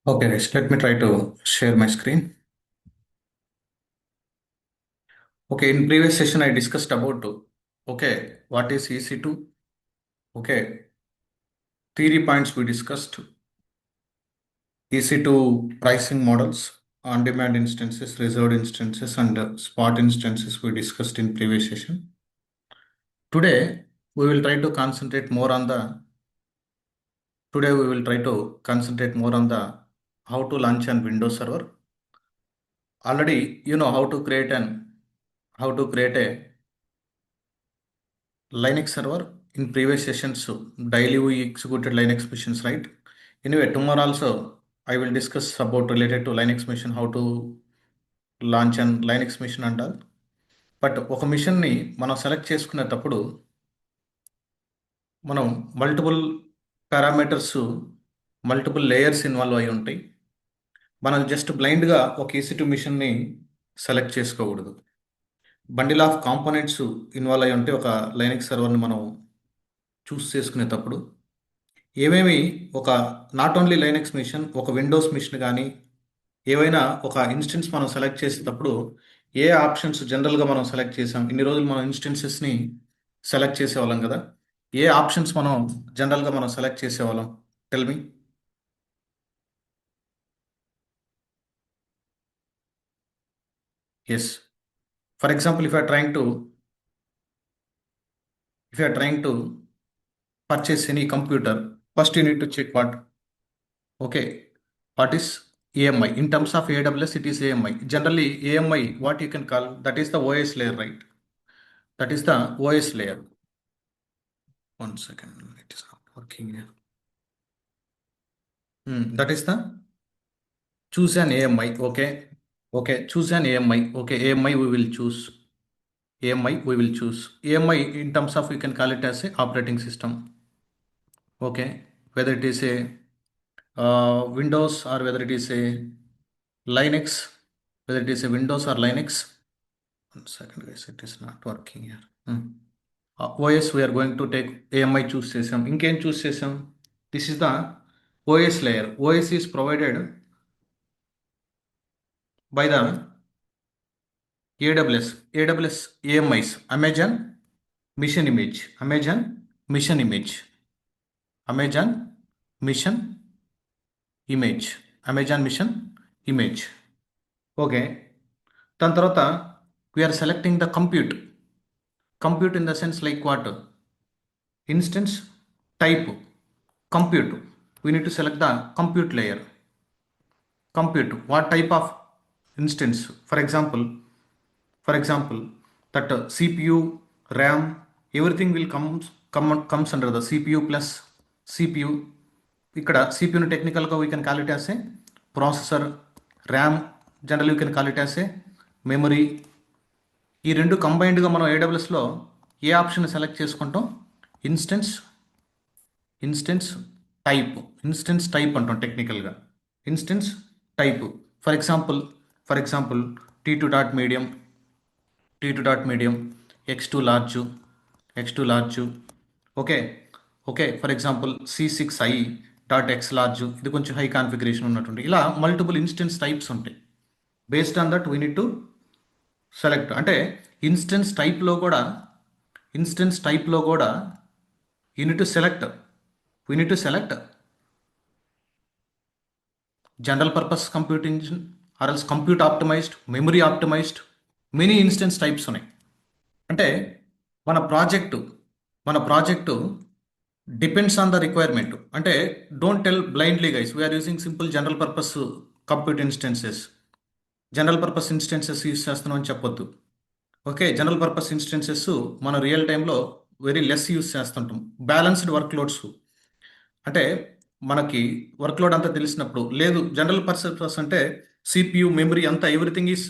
Okay, guys, let me try to share my screen. Okay, in previous session I discussed about what is EC2. Okay, theory points we discussed EC2 pricing models, on-demand instances, reserved instances, and spot instances we discussed in previous session. Today we will try to concentrate more on the how to launch an Windows server. Already you know how to create a Linux server. In previous sessions, daily we executed Linux missions, right? Anyway, tomorrow also I will discuss about related to Linux mission, how to launch an Linux mission and all. But ఒక మిషన్ని మనం select చేసుకునేటప్పుడు మనం multiple parameters multiple layers involve అయి ఉంటాయి. మనం just బ్లైండ్గా ఒక EC2 మిషన్ని సెలెక్ట్ చేసుకోకూడదు. బండిల్ ఆఫ్ కాంపోనెంట్స్ ఇన్వాల్వ్ అయి ఉంటే ఒక లైనక్స్ సర్వర్ని మనం చూస్ చేసుకునేటప్పుడు ఏమేమి ఒక నాట్ ఓన్లీ లైనక్స్ మిషన్, ఒక విండోస్ మిషన్ కానీ ఏవైనా ఒక ఇన్స్టెన్స్ మనం సెలెక్ట్ చేసేటప్పుడు ఏ ఆప్షన్స్ జనరల్గా మనం సెలెక్ట్ చేసాం. ఇన్ని రోజులు మనం ఇన్స్టెన్సెస్ని సెలెక్ట్ చేసేవాళ్ళం కదా, ఏ ఆప్షన్స్ మనం జనరల్గా మనం సెలెక్ట్ చేసేవాళ్ళం? Tell me. Yes, for example if you are trying to purchase any computer, first you need to check what is AMI. In terms of AWS, it is AMI. Generally, AMI, what you can call, that is the OS layer, right? That is the OS layer. One second, it is not working here. That is the choose an AMI. Okay, choose an AMI. Okay, AMI we will choose. AMI in terms of, you can call it as a operating system. Okay, whether it is a Windows or whether it is a Linux, whether it is a Windows or Linux. One second, guys, it is not working here. OS we are going to take AMI choose చేసాం. ఇంకేం చూస్ చేసాం? This is the OS layer. OS is provided by the AWS AMIs, Amazon Mission Image, Amazon Mission Image, okay, దాని తర్వాత we are selecting the compute in the sense like what? Instance type, compute. We need to select the compute layer. Compute, what type of instance? For example, that CPU, RAM, everything will comes under the CPU plus CPU. ఇక్కడ సిపియూని టెక్నికల్గా we can call it as A processor. RAM general you can call it as A memory. ఈ రెండు కంబైన్డ్గా మనం ఏడబ్ల్యూఎస్లో ఏ option select చేసుకుంటాం? Instance type అంటాం టెక్నికల్గా. Instance type. For example T2 dot medium, X2 large. Okay, for example C6i dot X large, ఇది కొంచెం high configuration ఉన్నటువంటి. ఇలా మల్టిపుల్ ఇన్స్టెన్స్ టైప్స్ ఉంటాయి. Based on that we need to select. అంటే instance టైప్లో కూడా you need to select. We need to select general purpose compute engine or else compute optimised, memory optimised, many instance types ఉన్నాయి. అంటే మన project depends on the requirement. అంటే don't tell blindly guys we are using simple general purpose compute instances. General purpose instances use చేస్తున్నాం అని చెప్పొద్దు. Okay, general purpose instances మనం real టైంలో very less use చేస్తుంటాం. బ్యాలెన్స్డ్ వర్క్లోడ్స్, అంటే మనకి వర్క్లోడ్ అంతా తెలిసినప్పుడు. లేదు, జనరల్ పర్పస్ అంటే CPU, మెమరీ అంతా ఎవ్రీథింగ్ ఈజ్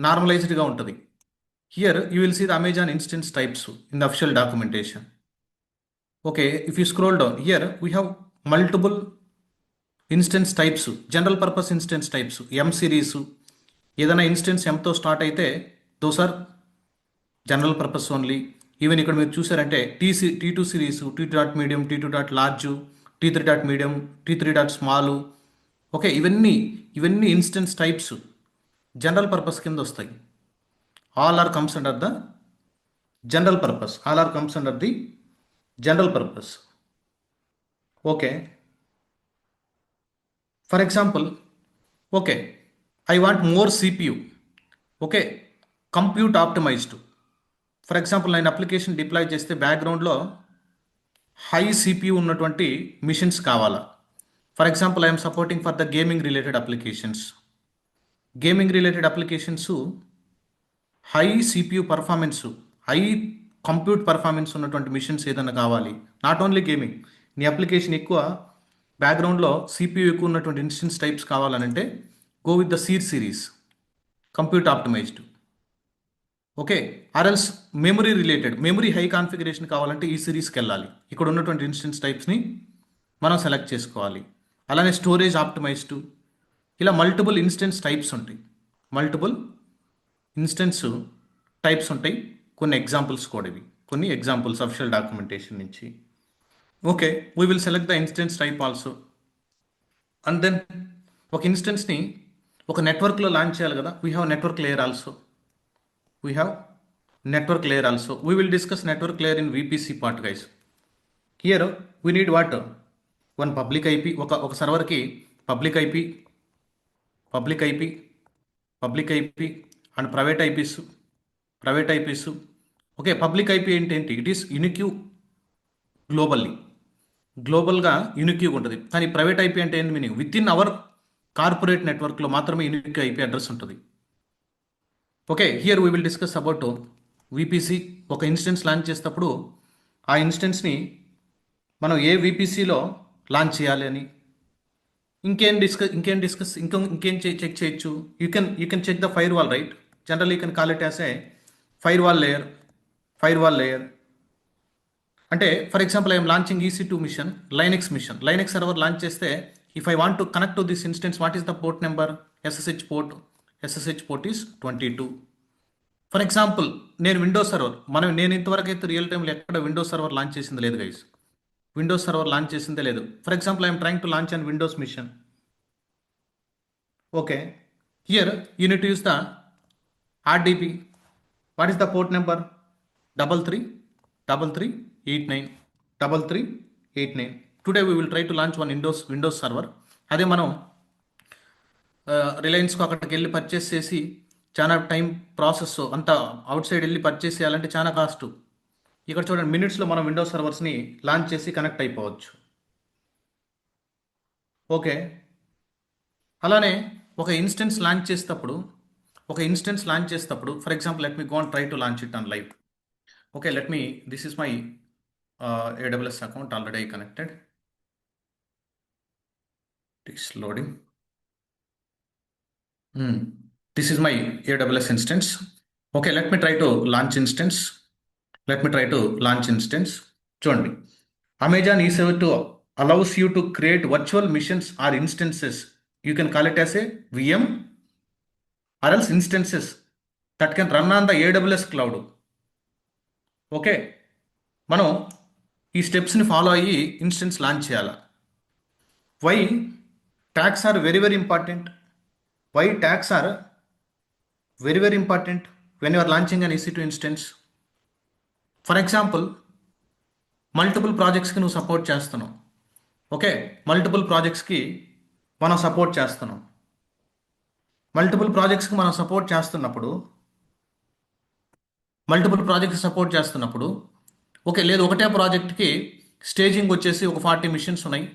నార్మలైజ్డ్గా ఉంటుంది. Here you will see the Amazon instance types in the official documentation. Okay, if you scroll down here we have multiple instance types, general purpose instance types, M series. ఏదైనా instance Mతో start అయితే those are general purpose only. Even ఇక్కడ మీరు చూసారంటే T2 series, T2 dot medium, T2 dot large, T3 dot medium, T3 dot small, okay, ఇవన్నీ instance types general purpose కింద వస్తాయి. All are comes under the general purpose. All are comes under the general purpose. Okay, for example, okay, I want more CPU. Okay, compute optimized. For example నేను application deploy చేస్తే బ్యాక్గ్రౌండ్లో high CPU ఉన్నటువంటి machines కావాలా. For example I'm supporting for the gaming related applications. Gaming related applications high CPU performance, high compute performance ఉన్నటువంటి machines ఏదైనా కావాలి. Not only gaming, నీ application ఎక్కువ బ్యాక్గ్రౌండ్లో సిపియు ఎక్కువ ఉన్నటువంటి ఇన్స్టెన్స్ టైప్స్ కావాలనంటే go with the series compute optimised. Okay, or else memory related, memory high configuration కావాలంటే ఈ సిరీస్కి వెళ్ళాలి. ఇక్కడ ఉన్నటువంటి ఇన్స్టెన్స్ టైప్స్ని మనం సెలెక్ట్ చేసుకోవాలి. అలానే స్టోరేజ్ ఆప్టిమైజ్డ్, ఇలా మల్టిపుల్ ఇన్స్టెన్స్ టైప్స్ ఉంటాయి. మల్టిపుల్ ఇన్స్టెన్స్ టైప్స్ ఉంటాయి. కొన్ని ఎగ్జాంపుల్స్ కూడా ఇవి, కొన్ని ఎగ్జాంపుల్స్ అఫిషియల్ డాక్యుమెంటేషన్ నుంచి. Okay, we will select the instance type also. And then ఒక ఇన్స్టెన్స్ని ఒక నెట్వర్క్లో లాంచ్ చేయాలి కదా, we have network layer also. We have network layer also. We will discuss network layer in VPC part, guys. Here we need what? One public IP. ఒక సర్వర్కి public IP, public IP and private IPs. Okay, public IP ఏంటి? It is unique గ్లోబల్గా యూనిక్యూగా ఉంటుంది. కానీ private IP అంటే ఏంటి meaning? Within our corporate నెట్వర్క్లో మాత్రమే యూనిక్ ఐపీ అడ్రస్ ఉంటుంది. Okay, here we will discuss about VPC. ఒక ఇన్స్టెన్స్ లాంచ్ చేసేటప్పుడు ఆ ఇన్స్టెన్స్ని మనం ఏ విపిసిలో లాంచ్ చేయాలి అని ఇంకేం చెక్ చేయొచ్చు. You can check the firewall, right? General you can call it as a firewall layer. అంటే for example I'm launching EC2 machine, Linux server launch చేస్తే if I want to connect to this instance, what is the port number? SSH port is 22. For example నేను Windows server, నేను ఇంతవరకు అయితే real టైంలో ఎక్కడ Windows server launch చేసింది లేదు guys. Windows server launch చేసిందే లేదు. For example I'm trying to launch and Windows machine. Okay, here you need use the RDP. What is the port number? 3389. Today we will try to launch one Windows server. అదే మనం రిలయన్స్కి అక్కడికి వెళ్ళి purchase చేసి చాలా time process, అంతా outside వెళ్ళి purchase చేయాలంటే చాలా కాస్ట్. ఇక్కడ చూడండి, మినిట్స్లో మనం విండోస్ సర్వర్స్ని లాంచ్ చేసి కనెక్ట్ అయిపోవచ్చు. ఓకే, అలానే ఒక ఇన్స్టెన్స్ లాంచ్ చేసేటప్పుడు for example let me go and try to launch it on live. Okay, this is my AWS account already connected. It is loading. This is my AWS instance. Okay, let me try to launch instance. చూడండి, Amazon EC2 allows you to create virtual missions or instances. You can call it as a VM or else instances that can run on the AWS cloud. Okay, మనం ఈ స్టెప్స్ని follow అయ్యి instance launch చేయాలి. Why tags are very very important when you are launching an EC2 instance. For example multiple ప్రాజెక్ట్స్కి నువ్వు support చేస్తున్నావు. Okay, multiple ప్రాజెక్ట్స్కి మనం support చేస్తున్నప్పుడు ఓకే, లేదు ఒకటే ప్రాజెక్ట్కి స్టేజింగ్ వచ్చేసి ఒక 40 మిషన్స్ ఉన్నాయి.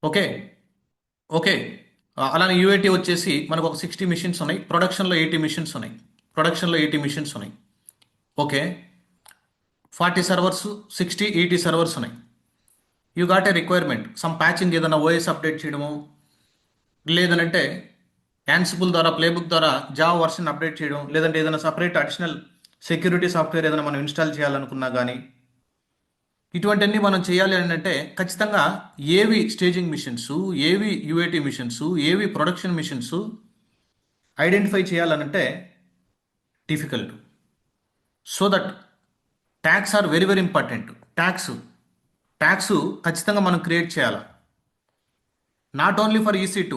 ఓకే, అలానే UAT వచ్చేసి మనకు ఒక 60 మిషన్స్ ఉన్నాయి. ప్రొడక్షన్లో 80 మిషన్స్ ఉన్నాయి. ఓకే, 40 సర్వర్స్, 60, 80 సర్వర్స్ ఉన్నాయి. You got a requirement, some patching, ఏదైనా OS అప్డేట్ చేయడము, లేదనంటే యాన్సిబుల్ ద్వారా, ప్లేబుక్ ద్వారా జావా వర్షన్ అప్డేట్ చేయడం, లేదంటే ఏదైనా సపరేట్ అడిషనల్ సెక్యూరిటీ సాఫ్ట్వేర్ ఏదైనా మనం ఇన్స్టాల్ చేయాలనుకున్నా కానీ, ఇటువంటివన్నీ మనం చేయాలి అంటే ఖచ్చితంగా ఏవి స్టేజింగ్ మిషన్స్, ఏవి UAT మిషన్స్, ఏవి ప్రొడక్షన్ మిషన్స్ ఐడెంటిఫై చేయాలనంటే difficult. So that tags are very very important. Tags ఖచ్చితంగా మనం క్రియేట్ చేయాలి. Not only for EC2.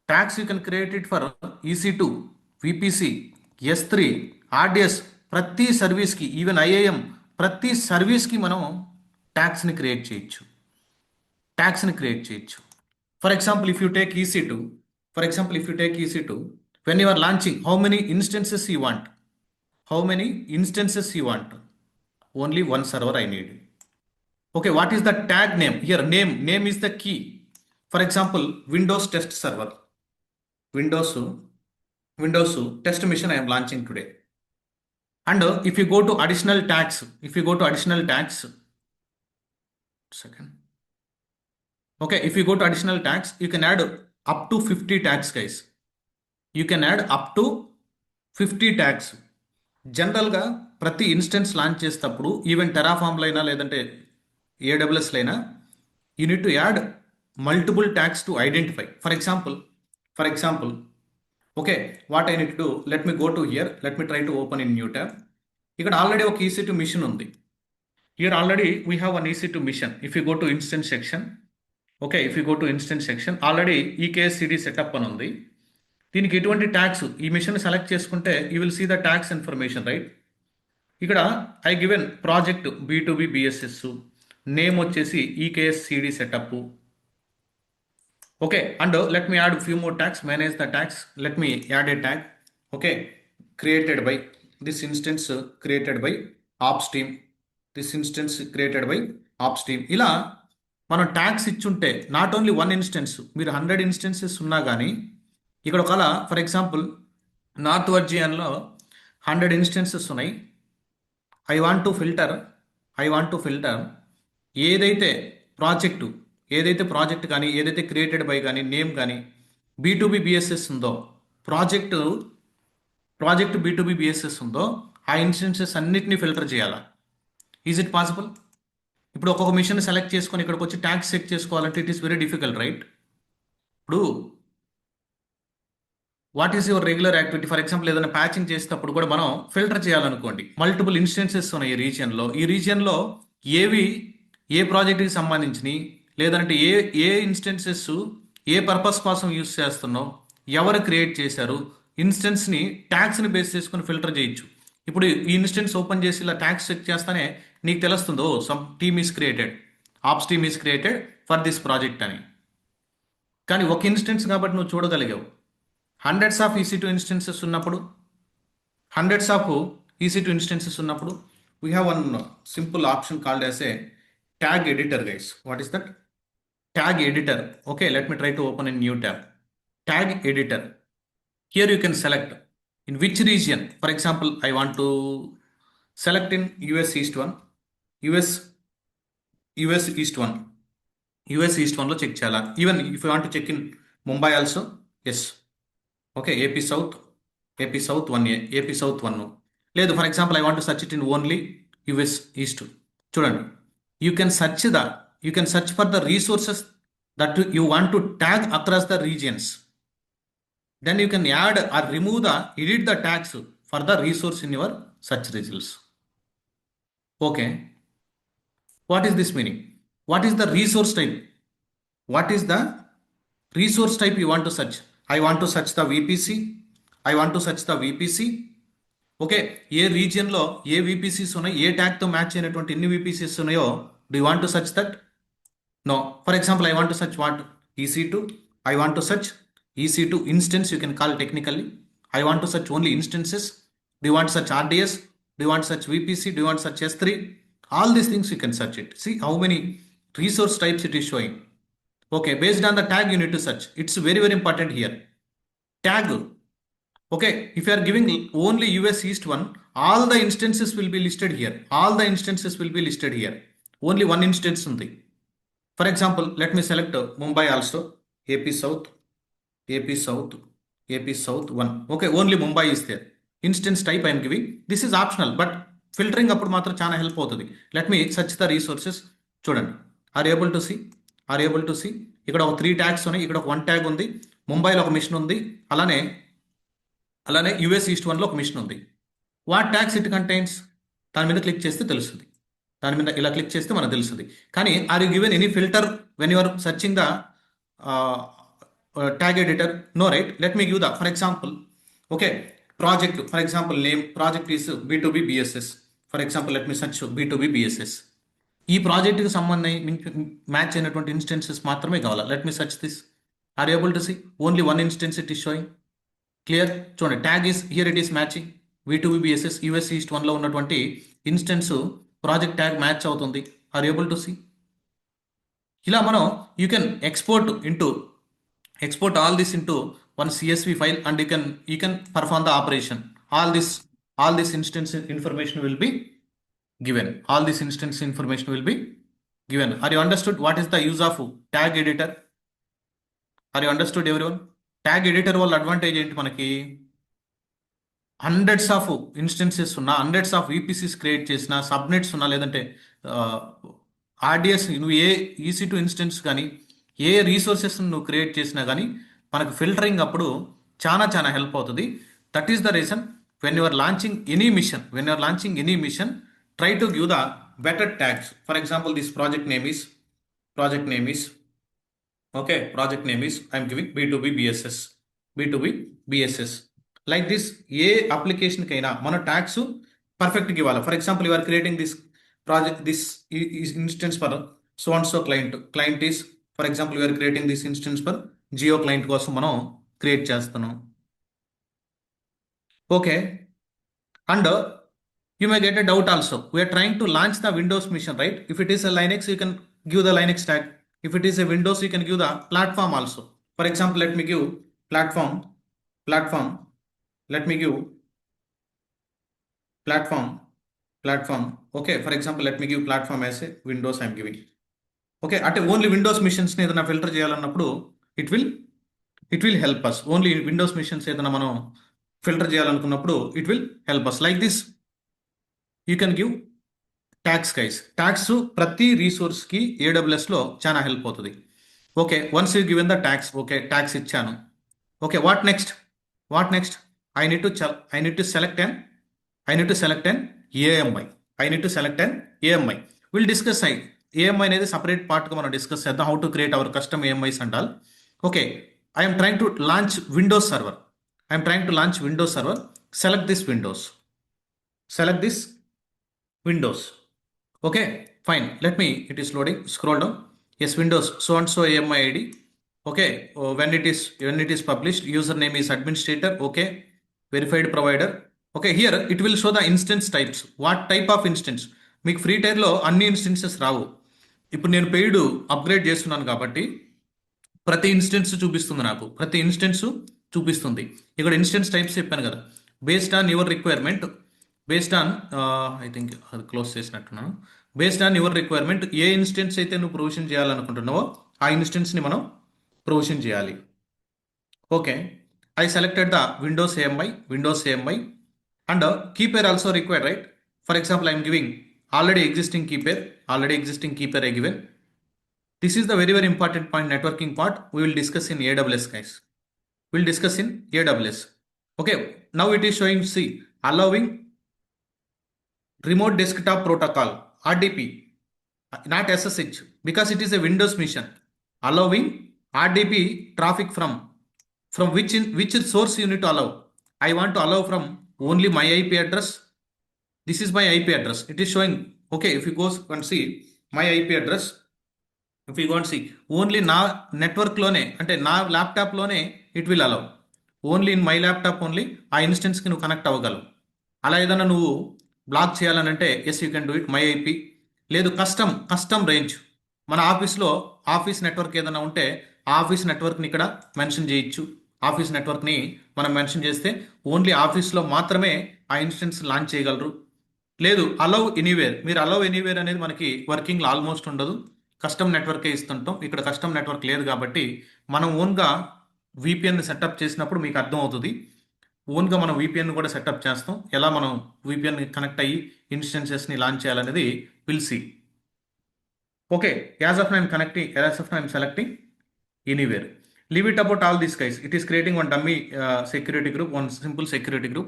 Tags you can create it for EC2, VPC, S3, RDS. ప్రతి సర్వీస్కి, even IIM, ప్రతి సర్వీస్కి మనం ట్యాక్స్ని క్రియేట్ చేయొచ్చు. For example if you take EC2, when you are launching, how many instances you want? Only one server I need. Okay, what is the tag name? Here, name is the key. For example, Windows test server. Windows test machine I am launching today. And if you go to additional tags, second. Okay, if you go to additional tags, you can add up to 50 tags, guys. You can add up to 50 tags. జనరల్గా ప్రతి instance launch చేసేటప్పుడు even టెరాఫామ్లో అయినా లేదంటే AWSలో అయినా you need to add multiple tags to identify. For example okay, what I need to do, let me go to here, let me try to open in new tab. ఇక్కడ already ఒక EC2 machine ఉంది. Here already we have one EC2 machine. If you go to instance section, already EKS CD setup అని ఉంది. దీనికి ఎటువంటి tags, ఈ machine select చేసుకుంటే you will see the tags information, right? ఇక్కడ I given project B2B BSS, name వచ్చేసి EKS CD setup. Okay, and let me add few more tags, manage the tags. Let me add a tag. Okay, created by this instance, created by ops team. ఇలా మనం tags ఇచ్చుంటే not only one instance, మీరు 100 instances ఉన్నా కానీ ఇక్కడ ఒకవేళ for example north వర్జియాన్లో 100 instances ఉన్నాయి. I want to filter ఏదైతే ప్రాజెక్ట్ కానీ, ఏదైతే క్రియేటెడ్ బై కానీ, నేమ్ కానీ B2B BSS ఉందో, ప్రాజెక్ట్ B2B BSS ఉందో, ఆ ఇన్స్టెన్సెస్ అన్నిటినీ ఫిల్టర్ చేయాలా? Is it possible? ఇప్పుడు ఒక్కొక్క మిషన్ సెలెక్ట్ చేసుకొని ఇక్కడికి వచ్చి ట్యాగ్స్ చెక్ చేసుకోవాలంటే it is very difficult, right? ఇప్పుడు what is your regular activity? For example ఏదైనా ప్యాచింగ్ చేసేటప్పుడు కూడా మనం ఫిల్టర్ చేయాలనుకోండి. మల్టిపుల్ ఇన్స్టెన్సెస్ ఉన్నాయి ఈ రీజియన్లో ఏ ప్రాజెక్ట్కి సంబంధించినవి, లేదంటే ఏ ఇన్స్టెన్సెస్ ఏ పర్పస్ కోసం యూజ్ చేస్తున్నావు, ఎవరు క్రియేట్ చేశారు, ఇన్స్టెన్స్ని ట్యాగ్స్ని బేస్ చేసుకుని ఫిల్టర్ చేయొచ్చు. ఇప్పుడు ఈ ఇన్స్టెన్స్ ఓపెన్ చేసి ఇలా ట్యాగ్స్ చెక్ చేస్తానే నీకు తెలుస్తుందో some team is created, ops team is created for this project అని. కానీ ఒక ఇన్స్టెన్స్ కాబట్టి నువ్వు చూడగలిగావు. హండ్రెడ్స్ ఆఫ్ EC2 ఇన్స్టెన్సెస్ ఉన్నప్పుడు we have one simple option called as a tag editor, guys. What is that? Tag editor. Okay, let me try to open in new tab. Tag editor. Here you can select in which region. For example I want to select in US East 1. US East 1లో check చేయాలా? Even if you want to check in Mumbai also, yes. Okay, AP South 1A, AP South 1. లేదు, for example I want to search it in only US East. చూడండి, you can search for the resources that you want to tag across the regions. Then you can add or edit the tags for the resource in your search results. Okay. What is this meaning? What is the resource type? You want to search? I want to search the VPC. Okay. ఏ రీజియన్లో ఏ VPCs ఉన్నాయి, ఏ ట్యాగ్తో match అయినటువంటి ఎన్ని VPCs ఉన్నాయో do you want to search that? No. For example, I want to search what? EC2. I want to search EC2 instance, you can call technically. I want to search only instances. Do you want to search RDS? Do you want to search VPC? Do you want to search S3? All these things you can search it. See how many resource types it is showing. Okay, based on the tag you need to search. It's very, very important here. Tag. Okay, if you are giving only US East 1, all the instances will be listed here. Only one instance undi. For example, let me select Mumbai also, AP South 1. Okay, only Mumbai is there. Instance type I am giving. This is optional, but filtering అప్పుడు మాత్రం చాలా help అవుతుంది. Let me search the resources. చూడండి, are able to see ఇక్కడ ఒక 3 tags ఉన్నాయి, ఇక్కడ ఒక 1 ట్యాగ్ ఉంది. ముంబైలో ఒక మిషన్ ఉంది, అలానే US East 1లో ఒక మిషన్ ఉంది. What tags it contains? దాని మీద క్లిక్ చేస్తే తెలుస్తుంది. దాని మీద ఇలా క్లిక్ చేస్తే మనకు తెలుస్తుంది. కానీ are you given any filter when you are searching the tag editor? No, right? Let me give the, for example, okay, project, for example, name project is B2B BSS. For example, let me search B2B BSS. ఈ ప్రాజెక్ట్కి సంబంధించి match అయినటువంటి instances మాత్రమే కావాలా. Let me search this. Are able to see only one instance it is showing. Clear? చూడండి, tag is here, it is matching. V2BSS US East 1లో ఉన్నటువంటి instance project tag match అవుతుంది. Are able to see? ఇలా మనం you can export all this into one CSV file and you can perform the operation. All this instance information will be given. All this instance information will be given. Are you understood what is the use of tag editor? Are you understood everyone? Tag editor వల్ల advantage ఏంటి మనకి? Hundreds of instances ఉన్నా, hundreds of VPCs create చేసిన, subnets ఉన్నా, లేదంటే RDS నువ్వు ఏ EC2 instance కానీ ఏ resources నువ్వు క్రియేట్ చేసినా కానీ మనకు ఫిల్టరింగ్ అప్పుడు చాలా హెల్ప్ అవుతుంది. That is the reason when you are launching any machine, try to give the better tags. For example, this project name is okay, project name is I'm giving B2B BSS. Like this, ఏ application కైనా మన tags perfect ఇవ్వాలి. For example, you are creating this project, this instance for so and so client is, for example, we are creating this instance for Geo client కోసం మనం create చేస్తున్నాం. Okay, and you may get a doubt also. We are trying to launch the Windows mission, right? If it is a Linux, you can give the Linux tag. If it is a Windows, you can give the platform also. For example, let me give platform. Let me give platform. Okay, for example, let me give platform as a Windows I'm giving. Okay, అంటే only Windows మిషన్స్ని ఏదైనా filter చేయాలన్నప్పుడు it will help us. Only Windows machines ఏదైనా మనం filter చేయాలనుకున్నప్పుడు it will help us. Like this you can give tags guys. Tags ప్రతి రీసోర్స్కి AWSలో చాలా హెల్ప్ అవుతుంది. Okay, once you given the tags, okay tags ఇచ్చాను. Okay, what next? I need to select an AMI. Will discuss AMI అనేది separate పార్ట్గా మనం discuss చేద్దాం. How to create our custom AMIs and all. Okay, I'm trying to launch Windows server. Select this Windows. Okay, fine. It is loading. Scroll down. Yes, Windows, so and so AMI ID. Okay, when it is published, username is administrator. Okay, verified provider. Okay, here it will show the instance types. What type of instance? మీకు free టైర్లో అన్ని instances రావు. ఇప్పుడు నేను paid upgrade చేస్తున్నాను కాబట్టి ప్రతి instance చూపిస్తుంది. ఇక్కడ instance types చెప్పాను కదా, based on your requirement, I think అది క్లోజ్ చేసినట్టున్నాను. Based on your requirement, A instance అయితే నువ్వు ప్రొవిజన్ చేయాలనుకుంటున్నావో ఆ ఇన్స్టెన్స్ని మనం ప్రొవిజన్ చేయాలి. Okay, I selected the Windows AMI and key pair also required, right? For example, I am giving already existing key pair I given. This is the very important point, networking part. We will discuss in AWS, guys. Okay, now it is showing, see, allowing remote desktop protocol, RDP, not SSH, because it is a Windows mission. Allowing RDP traffic from which source you need to allow. I want to allow from only my IP address. This is my IP address. It is showing, okay, if you go and see my IP address, if you go and see, only నా నెట్వర్క్లోనే, అంటే నా ల్యాప్టాప్లోనే it will allow. Only in my laptop only ఆ ఇన్స్టెన్స్కి నువ్వు connect అవ్వగలవు. అలా ఏదైనా నువ్వు బ్లాక్ చేయాలనంటే yes, you can do it. My IP లేదు, కస్టమ్ రేంజ్. మన ఆఫీస్లో ఆఫీస్ నెట్వర్క్ ఏదైనా ఉంటే ఆ ఆఫీస్ నెట్వర్క్ని ఇక్కడ మెన్షన్ చేయొచ్చు. ఆఫీస్ నెట్వర్క్ని మనం మెన్షన్ చేస్తే ఓన్లీ ఆఫీస్లో మాత్రమే ఆ ఇన్స్టెన్స్ లాంచ్ చేయగలరు. లేదు, అలౌ ఎనీవేర్. మీరు అలౌ ఎనీవేర్ అనేది మనకి వర్కింగ్లో ఆల్మోస్ట్ ఉండదు. కస్టమ్ నెట్వర్కే ఇస్తుంటాం. ఇక్కడ కస్టమ్ నెట్వర్క్ లేదు కాబట్టి మనం ఓన్గా VPN సెటప్ చేసినప్పుడు మీకు అర్థం అవుతుంది. ఓన్గా మనం VPN కూడా సెటప్ చేస్తాం. ఎలా మనం VPN కనెక్ట్ అయ్యి ఇన్స్టెన్సెస్ని లాంచ్ చేయాలనేది will see. Okay, as of now I'm selecting anywhere. Leave it about all these guys. It is creating one dummy security group, one simple security group.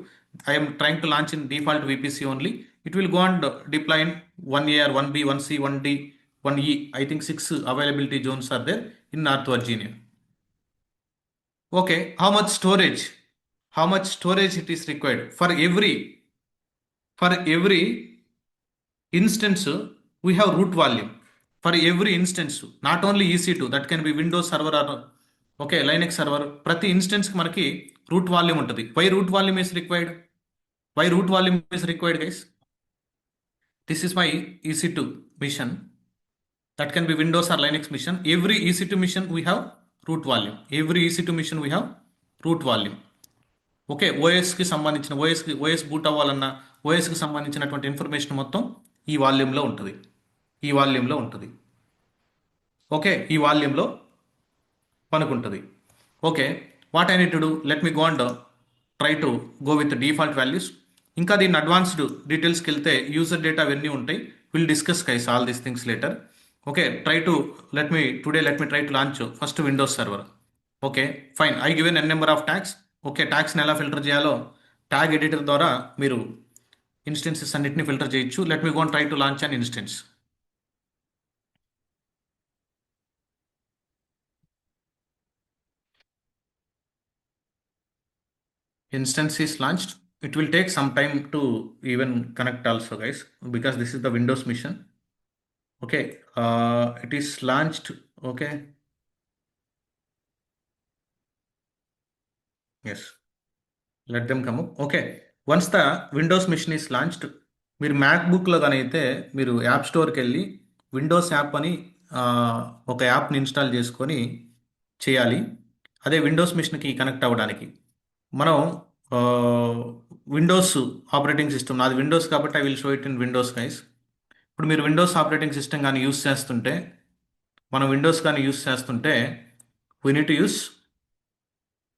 I am trying to launch in default VPC only. It will go and deploy in 1A or 1B, 1C, 1D, 1E. I think 6 availability zones are there. in North Virginia. Okay, how much storage? How much storage it is required for every instance? We have root volume for every instance, not only EC2, that can be Windows server or okay Linux server. ప్రతి instance కి మనకి root volume ఉంటుంది. Why root volume is required? Why root volume is required guys? This is my EC2 machine. That can be Windows or Linux mission. Every EC2 mission we have root volume. Every EC2 mission we have root volume. Okay, ఓఎస్కి సంబంధించిన OS boot అవ్వాలన్నా ఓఎస్కి సంబంధించినటువంటి information మొత్తం ఈ వాల్యూమ్లో ఉంటుంది. ఈ వాల్యూమ్లో ఉంటుంది. ఓకే, ఈ వాల్యూమ్లో మనకు ఉంటుంది. Okay, what I need to do? Let me go and try to go with default values. ఇంకా దీన్ని అడ్వాన్స్డ్ డీటెయిల్స్కి వెళ్తే యూజర్ డేటా అవన్నీ ఉంటాయి. Will discuss guys all these things later. Okay, let me try to launch first Windows server. Okay, fine. I given n number of tags. Okay, tags ని ఎలా filter చేయాలో tag editor ద్వారా మీరు instances అన్నిటిని filter చేయొచ్చు. Let me go and try to launch an instance. Instance is launched. It will take some time to even connect also guys, because this is the Windows mission. Okay, it is launched. Okay, yes, let them come up. Okay, once the Windows mission is launched, మీరు మ్యాక్బుక్లో కానీ అయితే మీరు app స్టోర్కి వెళ్ళి Windows app అని ఒక యాప్ని install చేసుకొని చేయాలి. అదే విండోస్ మిషన్కి కనెక్ట్ అవ్వడానికి మనం విండోస్ ఆపరేటింగ్ సిస్టమ్, నాది విండోస్ కాబట్టి I will show it in Windows guys. ఇప్పుడు మీరు విండోస్ ఆపరేటింగ్ సిస్టమ్ కానీ యూస్ చేస్తుంటే, మనం విండోస్ కానీ యూస్ చేస్తుంటే we need to use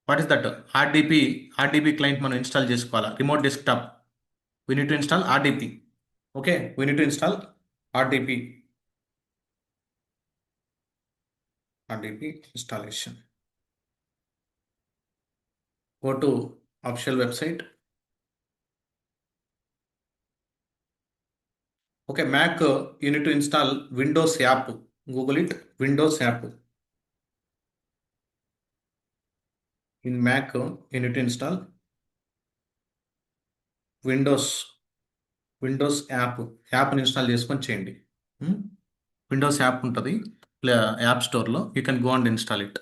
what is that RDP client మనం ఇన్స్టాల్ చేసుకోవాలా. Remote desktop we need to install RDP. Okay, we need to install RDP installation. Go to official website. Okay, Mac, you need to install Windows app. Google it, Windows app. In Mac, you need to install Windows app. యాప్ని install చేసుకొని చేయండి. Windows app ఉంటుంది app స్టోర్లో. You can go and install it.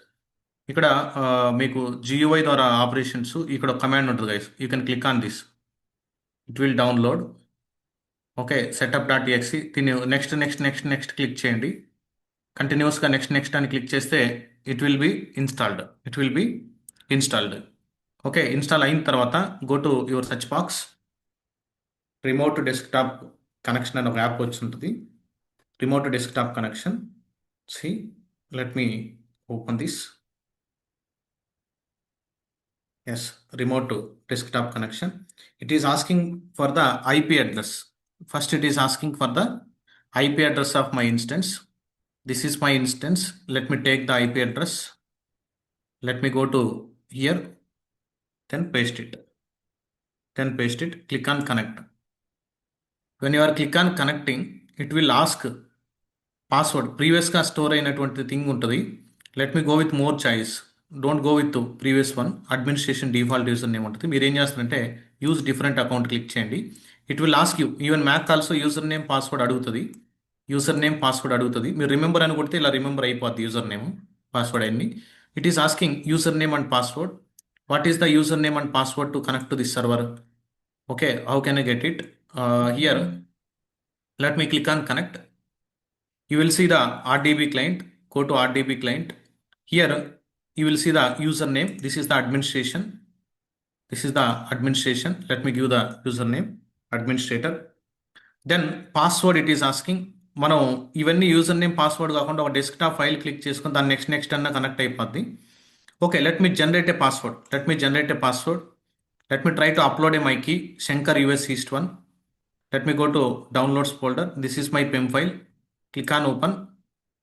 ఇక్కడ మీకు GUI ద్వారా operations, ఇక్కడ command ఉంటుంది guys. You can click on this, it will download. Okay, setup.exe. దీన్ని నెక్స్ట్ క్లిక్ చేయండి. కంటిన్యూస్గా నెక్స్ట్ అని క్లిక్ చేస్తే it will be installed. Okay, install అయిన తర్వాత go to your search box. Remote desktop connection అని ఒక యాప్ వచ్చి ఉంటుంది. Remote desktop connection. See, let me open this. Yes, remote desktop connection. It is asking for the IP address. First, it is asking for the IP address of my instance. This is my instance. Let me take the IP address. Let me go to here, then paste it. Click on connect. When you are click on connecting, it will ask password. Previously store అయినటువంటి thing ఉంటుంది. Let me go with more choice. Don't go with previous one. Administration default user name ఉంటుంది. మీరు ఏం చేస్తారంటే use different account click చేయండి. It will ask you, even Mac also user name password అడుగుతుంది. మీరు remember అని కొడితే ఇలా రిమెంబర్ అయిపోద్ది యూజర్ నేమ్ పాస్వర్డ్ అన్ని. It is asking user name and password. What is the user name and password to connect to this server? Okay, how can I get it? Here let me click on connect. You will see the RDB client. Go to RDB client. Here you will see the username. This is the administration. Let me give the username, administrator. Then password it is asking. మనం ఇవన్నీ user name password కాకుండా ఒక desktop file click చేసుకుని దాన్ని next అన్న connect అయిపోద్ది. Okay, let me generate a password. Let me try to upload a my key, Shankar US East 1. Let me go to downloads folder. This is my PEM file. Click on open.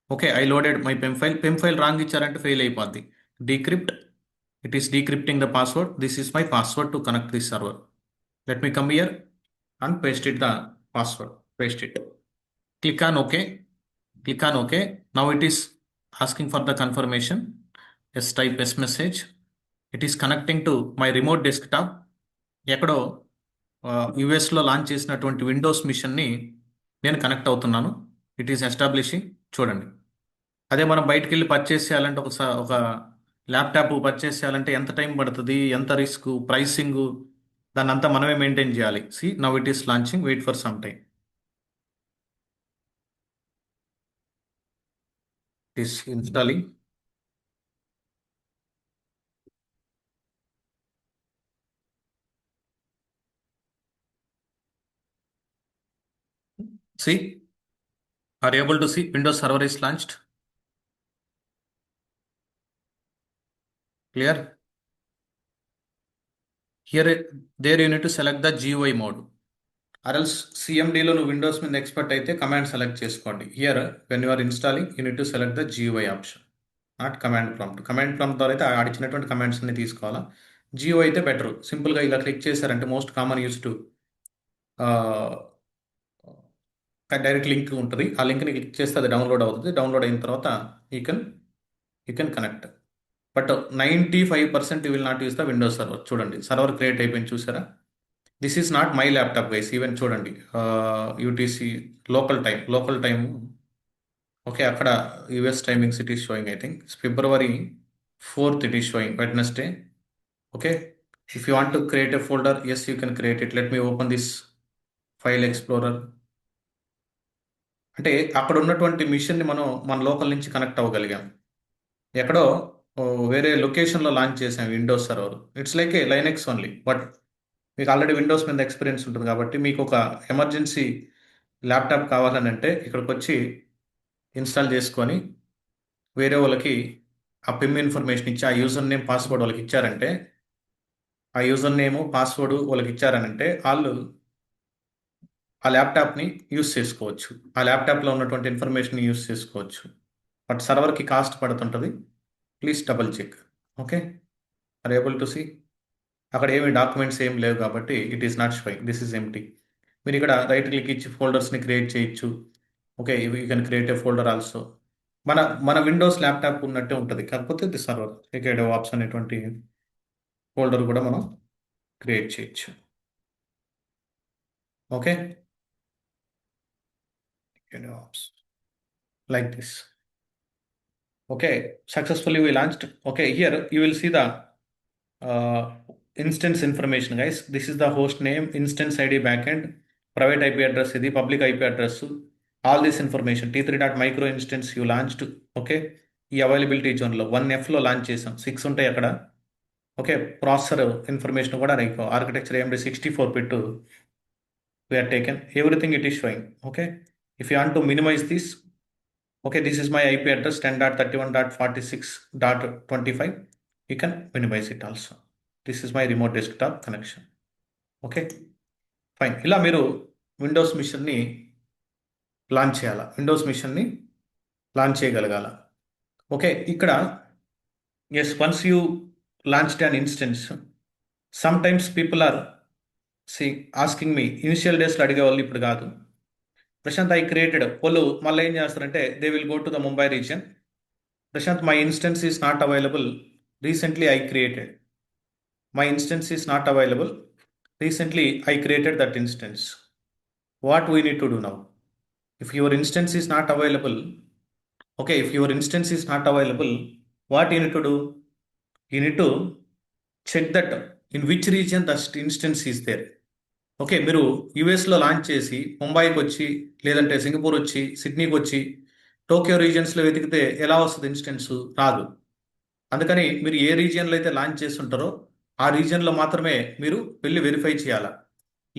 Okay, I loaded my PEM file. PEM file wrong ఇచ్చారంటే fail అయిపోద్ది. Decrypt. It is decrypting the password. This is my password to connect this server. Let me come here and paste it the password. Paste it. Click on OK. Now it is asking for the confirmation. Yes, type S message. It is connecting to my remote desktop. ఎక్కడో యుఎస్లో launch చేసినటువంటి Windows మిషన్ని నేను connect అవుతున్నాను. It is establishing. చూడండి, అదే మనం బయటికి వెళ్ళి పర్చేస్ చేయాలంటే ఒక ల్యాప్టాప్ పర్చేస్ చేయాలంటే ఎంత టైం పడుతుంది, ఎంత రిస్క్, ప్రైసింగ్, దాన్ని అంతా మనమే మెయింటైన్ చేయాలి. See now it is launching. Wait for some time. It is installing. See, are you able to see Windows Server is launched? Clear? Here, there you need to select the GUI mode. Or else CMD లో Windows మీద expert అయితే command select చేసుకోండి. Here when you are installing you need to select the GUI option, not command prompt. Command prompt ద్వారా అయితే ఆడిచ్చినటువంటి commands అన్ని తీసుకోవాలా. GUI అయితే better. సింపుల్గా ఇలా క్లిక్ చేశారంటే most common use to direct link ఉంటుంది. ఆ లింక్ని క్లిక్ చేస్తే అది డౌన్లోడ్ అవుతుంది. డౌన్లోడ్ అయిన తర్వాత you can connect. But 95% you will not use the Windows server. చూడండి, సర్వర్ క్రియేట్ అయిపోయింది, చూసారా? This is not my laptop guys. Even చూడండి, యూటీసీ లోకల్ టైమ్ ఓకే, అక్కడ US timings it is showing. I think February 4th it is showing, Wednesday. Okay, if you want to create a folder, yes you can create it. Let me open this file explorer. అంటే అక్కడ ఉన్నటువంటి మిషన్ని మనం మన local నుంచి connect అవ్వగలిగాం. ఎక్కడో వేరే లొకేషన్లో లాంచ్ చేసాం Windows server. It's like A Linux only. But మీకు ఆల్రెడీ విండోస్ మీద ఎక్స్పీరియన్స్ ఉంటుంది కాబట్టి మీకు ఒక ఎమర్జెన్సీ ల్యాప్టాప్ కావాలని అంటే ఇక్కడికి వచ్చి ఇన్స్టాల్ చేసుకొని వేరే వాళ్ళకి ఆ పిమ్ ఇన్ఫర్మేషన్ ఇచ్చి ఆ యూజర్ నేమ్ పాస్వర్డ్ వాళ్ళకి ఇచ్చారంటే, ఆ యూజర్ నేమ్ పాస్వర్డ్ వాళ్ళకి ఇచ్చారనంటే వాళ్ళు ఆ ల్యాప్టాప్ని యూస్ చేసుకోవచ్చు. ఆ ల్యాప్టాప్లో ఉన్నటువంటి ఇన్ఫర్మేషన్ యూస్ చేసుకోవచ్చు. బట్ సర్వర్కి కాస్ట్ పడుతుంటుంది. Please double check. Okay, are able to see. అక్కడ ఏమి డాక్యుమెంట్స్ ఏం లేవు కాబట్టి it is not showing. This is empty. మీరు ఇక్కడ రైట్ క్లిక్ ఇచ్చి ఫోల్డర్స్ని క్రియేట్ చేయొచ్చు. Okay, you can create a folder also. మన మన విండోస్ ల్యాప్టాప్ ఉన్నట్టే ఉంటుంది, కాకపోతే ది సర్వర్ ఇక్కడ డెవాప్స్ అనేటువంటి ఫోల్డర్ కూడా మనం క్రియేట్ చేయొచ్చు. Okay, DevOps like this. Okay, successfully we launched. Okay, here you will see the instance information, guys. This is the host name, instance ID backend, private IP address, ఇది public IP address, all this information. T3.micro instance you launched. Okay, ఈ availability జోన్లో 1Fలో launch చేసాం. 6 ఉంటాయి అక్కడ. Okay, processor information కూడా రైకో architecture AMD 64-bit we are taken. Everything it is showing. Okay, if you want to minimize this, okay, this is my IP address 10.31.46.25. You can minimize it also. This is my remote desktop connection. Okay, fine. ఇలా మీరు Windows మిషన్ని launch చేయాలా, Windows మిషన్ని launch చేయగలగాల. Okay, ఇక్కడ yes, once you launched an instance, some times people are asking me. Initial డేస్లో అడిగేవాళ్ళు, ఇప్పుడు కాదు. Prashant, I created. వాళ్ళు మళ్ళీ ఏం చేస్తారంటే they will go to the Mumbai region. Prashant, my instance is not available. Recently I created. My instance is not available. Recently I created that instance. What we need to do now? If your instance is not available, okay, if your instance is not available, what you need to do? You need to check that in which region that instance is there. Okay, మీరు యుఎస్లో launch చేసి ముంబైకి వచ్చి, లేదంటే Singapore వచ్చి, సిడ్నీకి వచ్చి, Tokyo రీజియన్స్లో వెతికితే ఎలా వస్తుంది? ఇన్స్టెన్స్ రాదు. అందుకని మీరు ఏ రీజియన్లో అయితే లాంచ్ చేస్తుంటారో ఆ రీజియన్లో మాత్రమే మీరు వెళ్ళి వెరిఫై చేయాలా.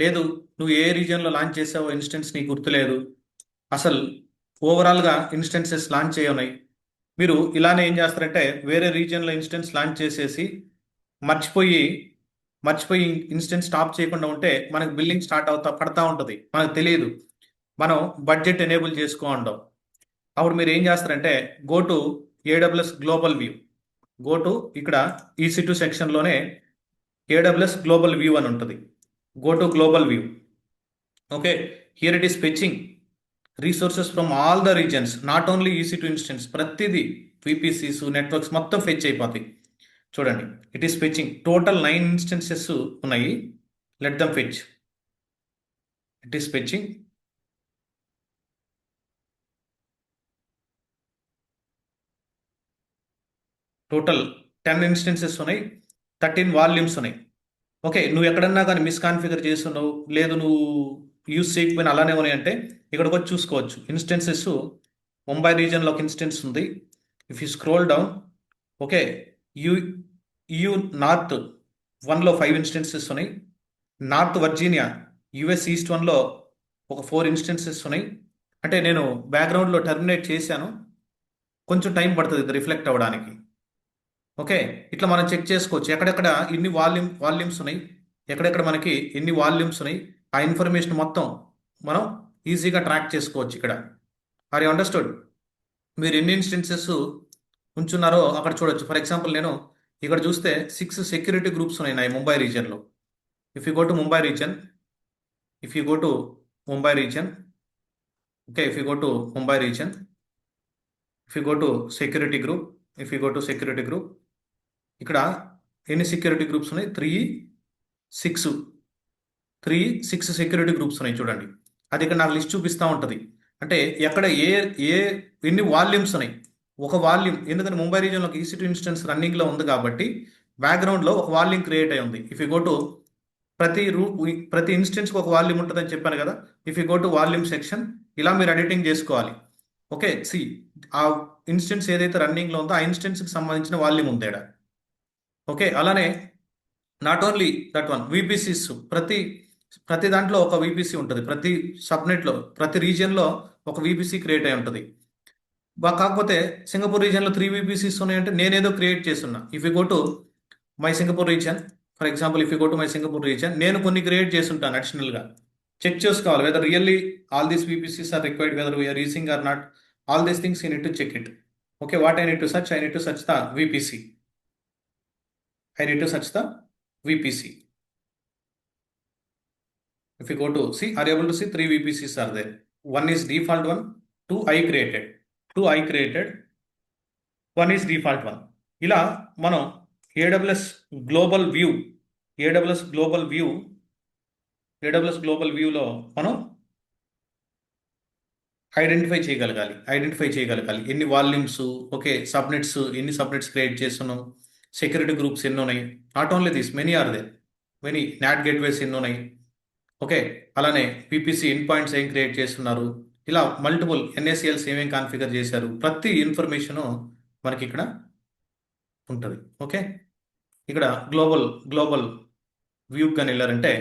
లేదు, నువ్వు ఏ రీజియన్లో లాంచ్ చేసావో ఇన్స్టెన్స్ నీకు గుర్తులేదు, అసలు ఓవరాల్గా ఇన్స్టెన్సెస్ లాంచ్ చేయఉన్నాయి, మీరు ఇలానే ఏం చేస్తారంటే వేరే రీజియన్లో ఇన్స్టెన్స్ లాంచ్ చేసేసి మర్చిపోయి ఇన్స్టెన్స్ స్టాప్ చేయకుండా ఉంటే మనకు బిల్లింగ్ స్టార్ట్ పడతా ఉంటుంది. మనకు తెలియదు, మనం బడ్జెట్ ఎనేబుల్ చేసుకో ఉంటాం. అప్పుడు మీరు ఏం చేస్తారంటే go to AWS global view. Go to ఇక్కడ EC2 సెక్షన్లోనే AWS గ్లోబల్ వ్యూ అని ఉంటుంది. Go to global view. Okay, here it is fetching resources from all the regions, not only EC2 instance, ప్రతిదీ VPCs నెట్వర్క్స్ మొత్తం fetch అయిపోతాయి. చూడండి, it is fetching total 9 instances ఉన్నాయి. Let them fetch. It is fetching total 10 instances ఉన్నాయి, 13 volumes ఉన్నాయి. Okay, నువ్వు ఎక్కడన్నా కానీ మిస్కాన్ఫిగర్ చేస్తున్నావు, లేదు నువ్వు యూస్ చేయకపోయినా అలానే ఉన్నాయి అంటే ఇక్కడికి వచ్చి చూసుకోవచ్చు. ఇన్స్టెన్సెస్ ముంబై రీజన్లో ఒక ఇన్స్టెన్స్ ఉంది. If you scroll down, okay, you you north 1లో 5 ఇన్స్టెన్సెస్ ఉన్నాయి. నార్త్ వర్జీనియా US ఈస్ట్ 1లో ఒక 4 ఇన్స్టెన్సెస్ ఉన్నాయి. అంటే నేను బ్యాక్గ్రౌండ్లో టర్మినేట్ చేశాను, కొంచెం టైం పడుతుంది ఇది రిఫ్లెక్ట్ అవ్వడానికి. ఓకే, ఇట్లా మనం చెక్ చేసుకోవచ్చు ఎక్కడెక్కడ ఎన్ని వాల్యూమ్స్ ఉన్నాయి, ఎక్కడెక్కడ మనకి ఎన్ని వాల్యూమ్స్ ఉన్నాయి. ఆ ఇన్ఫర్మేషన్ మొత్తం మనం ఈజీగా ట్రాక్ చేసుకోవచ్చు ఇక్కడ. Are you understood? మీరు ఎన్ని ఇన్స్టెన్సెస్ ఉంచున్నారో అక్కడ చూడొచ్చు. ఫర్ ఎగ్జాంపుల్ నేను ఇక్కడ చూస్తే 6 సెక్యూరిటీ గ్రూప్స్ ఉన్నాయి నా ముంబై రీజియన్లో. If you go to Mumbai region, if you go to Mumbai region, okay, if you go to Mumbai region, if you go to security group, if you go to security group, ఇక్కడ ఎన్ని security groups ఉన్నాయి? 3 6 security groups ఉన్నాయి చూడండి. అది ఇక్కడ నాకు list చూపిస్తూ ఉంటుంది. అంటే ఎక్కడ ఏ ఏ ఎన్ని వాల్యూమ్స్ ఉన్నాయి. ఒక వాల్యూమ్, ఎందుకంటే ముంబై రీజియన్లో ఒక EC2 ఇన్స్టెన్స్ రన్నింగ్లో ఉంది కాబట్టి బ్యాక్గ్రౌండ్లో ఒక వాల్యూమ్ క్రియేట్ అయి ఉంది. ఇఫ్ యూ గో టు ప్రతి ఇన్స్టెన్స్కి ఒక వాల్యూమ్ ఉంటుందని చెప్పాను కదా. If you go to volume section, ఇలా మీరు ఎడిటింగ్ చేసుకోవాలి. ఓకే, సి ఆ ఇన్స్టెన్స్ ఏదైతే రన్నింగ్లో ఉందో ఆ ఇన్స్టెన్స్కి సంబంధించిన వాల్యూమ్ ఉంది ఇక్కడ. ఓకే, అలానే not only that one, VPCs ప్రతి దాంట్లో ఒక VPC ఉంటుంది. ప్రతి సబ్నెట్లో, ప్రతి రీజియన్లో ఒక VPC క్రియేట్ అయి ఉంటుంది. కాకపోతే సింగపూర్ రీజియన్లో 3 VPCs ఉన్నాయంటే నేనేదో క్రియేట్ చేస్తున్నా. If you go to my Singapore region, for example if you go to my Singapore region, నేను కొన్ని క్రియేట్ చేస్తుంటాను అడిషనల్గా. చెక్ చేసుకోవాలి whether really all these VPCs are required, whether we're using or not. All these things you need to check it. Okay, what I need to search? I need to search the VPC. I need to search the VPC. If you go to see, are you able to see 3 VPCs are there? One is default one, 2 I created, 2 I created, one is default one. ఇలా మనం AWS global వ్యూలో మనం identify చేయగలగాలి ఎన్ని volumes, okay, subnets, ఎన్ని subnets create చేస్తున్నాం, security groups ఎన్ని ఉన్నాయి. Not only this, many are they, many NAT gateways ఎన్ని ఉన్నాయి. ఓకే, అలానే VPC ఎండ్ పాయింట్స్ ఏం క్రియేట్ చేస్తున్నారు, ఇలా మల్టిపుల్ NACLs ఏమేం కాన్ఫిగర్ చేశారు, ప్రతి ఇన్ఫర్మేషను మనకి ఇక్కడ ఉంటుంది. ఓకే, ఇక్కడ గ్లోబల్ వ్యూ కానీ వెళ్ళారంటే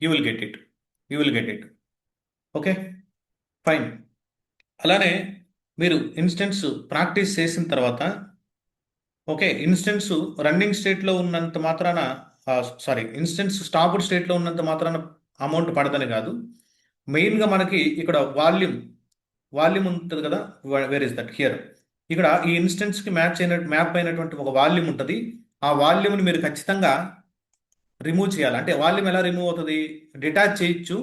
you will get it. Okay, fine. అలానే మీరు ఇన్స్టెన్స్ ప్రాక్టీస్ చేసిన తర్వాత, ఓకే, ఇన్స్టెన్స్ రన్నింగ్ స్టేట్లో ఉన్నంత మాత్రాన, ఇన్స్టెన్స్ స్టాప్డ్ స్టేట్లో ఉన్నంత మాత్రాన అమౌంట్ పడదని కాదు. మెయిన్గా మనకి ఇక్కడ వాల్యూమ్ ఉంటుంది కదా, వేర్ ఇస్ దట్ హియర్. ఇక్కడ ఈ ఇన్స్టెన్స్కి మ్యాప్ అయినటువంటి ఒక వాల్యూమ్ ఉంటుంది. ఆ వాల్యూమ్ని మీరు ఖచ్చితంగా రిమూవ్ చేయాలి. అంటే వాల్యూమ్ ఎలా రిమూవ్ అవుతుంది? డిటాచ్ చేయొచ్చు,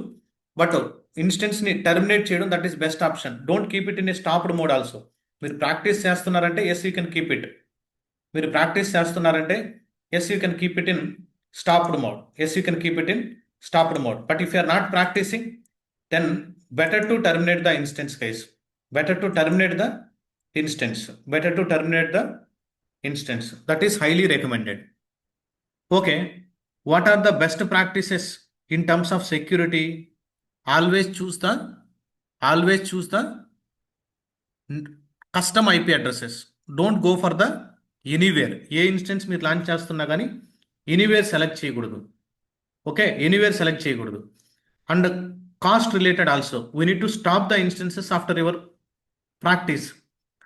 బట్ ఇన్స్టెన్స్ని టర్మినేట్ చేయడం that is best option. Don't keep it in a stopped mode also. మీరు ప్రాక్టీస్ చేస్తున్నారంటే yes you can keep it. మీరు ప్రాక్టీస్ చేస్తున్నారంటే yes you can keep it in stopped mode. But if you are not practicing, then better to terminate the instance guys. Better to terminate the instance. That is highly recommended. Okay, what are the best practices in terms of security? Always choose the custom IP addresses. Don't go for the anywhere. ఏ instance మీరు launch చేస్తున్నా కానీ anywhere select చేయకూడదు. Okay, anywhere select చేయకూడదు. And cost related also, we need to stop the instances after your practice,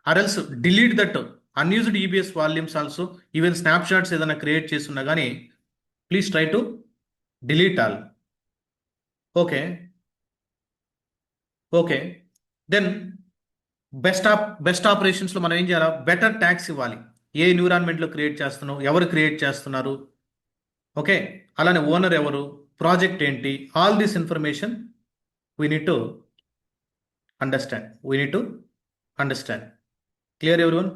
or else delete that unused EBS volumes also. Even snapshots ఏదైనా create చేస్తున్నా కానీ please try to delete all. Okay, then best ఆపరేషన్స్లో మనం ఏం చేయాలి? Better tags ఇవ్వాలి. ఏ ఎన్విరాన్మెంట్లో create చేస్తున్నావు, ఎవరు క్రియేట్ చేస్తున్నారు, ఓకే, అలానే ఓనర్ ఎవరు, ప్రాజెక్ట్ ఏంటి, all this information we need to Understand. We need to understand. Clear, everyone?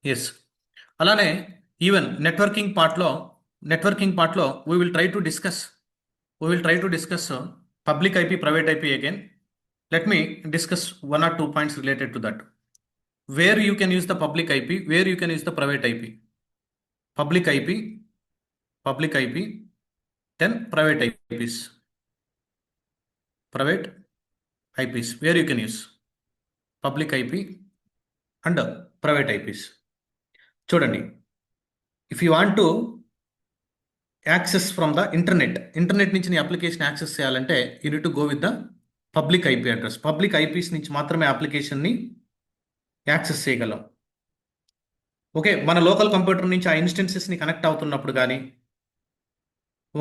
Yes. అలానే ఈవెన్ నెట్వర్కింగ్ పార్ట్లో we will try to discuss public IP, private IP again. Let me discuss one or two points related to that. Where you can use the public IP, where you can use the private IP. Public IP, then private IPs. Private IPs, where you can use public IP and private IPs. చూడండి, if you want to access from the internet నుంచి నీ application access చేయాలంటే you need to go with the public IP address. Public eyepiece నుంచి మాత్రమే అప్లికేషన్ని access చేయగలం. Okay, మన local computer నుంచి ఆ ఇన్స్టెన్సెస్ని కనెక్ట్ అవుతున్నప్పుడు కానీ,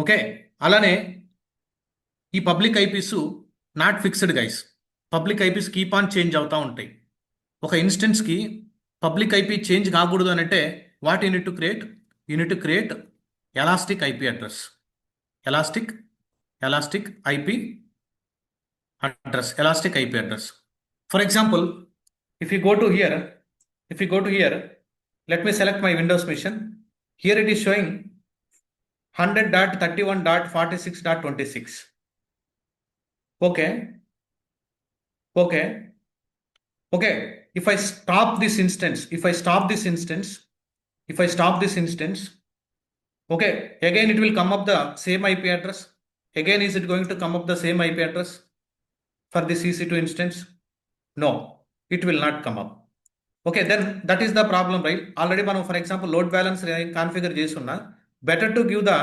ఓకే, అలానే ఈ public eyepiece not fixed guys. Public eyepiece keep on change అవుతూ ఉంటాయి. ఒక ఇన్స్టెన్స్కి పబ్లిక్ ఐపీ చేంజ్ కాకూడదు అని అంటే what unit to create? Unit to create elastic IP address. Elastic IP address. For example, if you go to here, let me select my Windows machine. Here it is showing 100.31.46.26. Okay. If I stop this instance, okay, again it will come up the same IP address. Again, is it going to come up the same IP address for this EC2 instance? No, it will not come up. Okay, then that is the problem, right? Already మనం for example load balancer configure చేసున్నా. Better to give the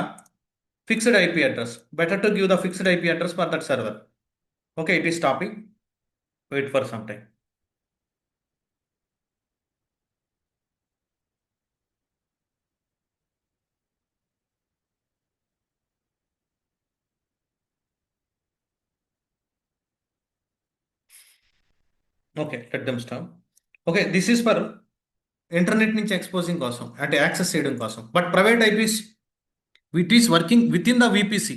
fixed IP address. For that server. Okay, it is stopping. Wait for some time. Okay, let them stop. Okay, this is for internet నుంచి exposing కోసం, అంటే access చేయడం కోసం. But private IPs with is working with in the VPC.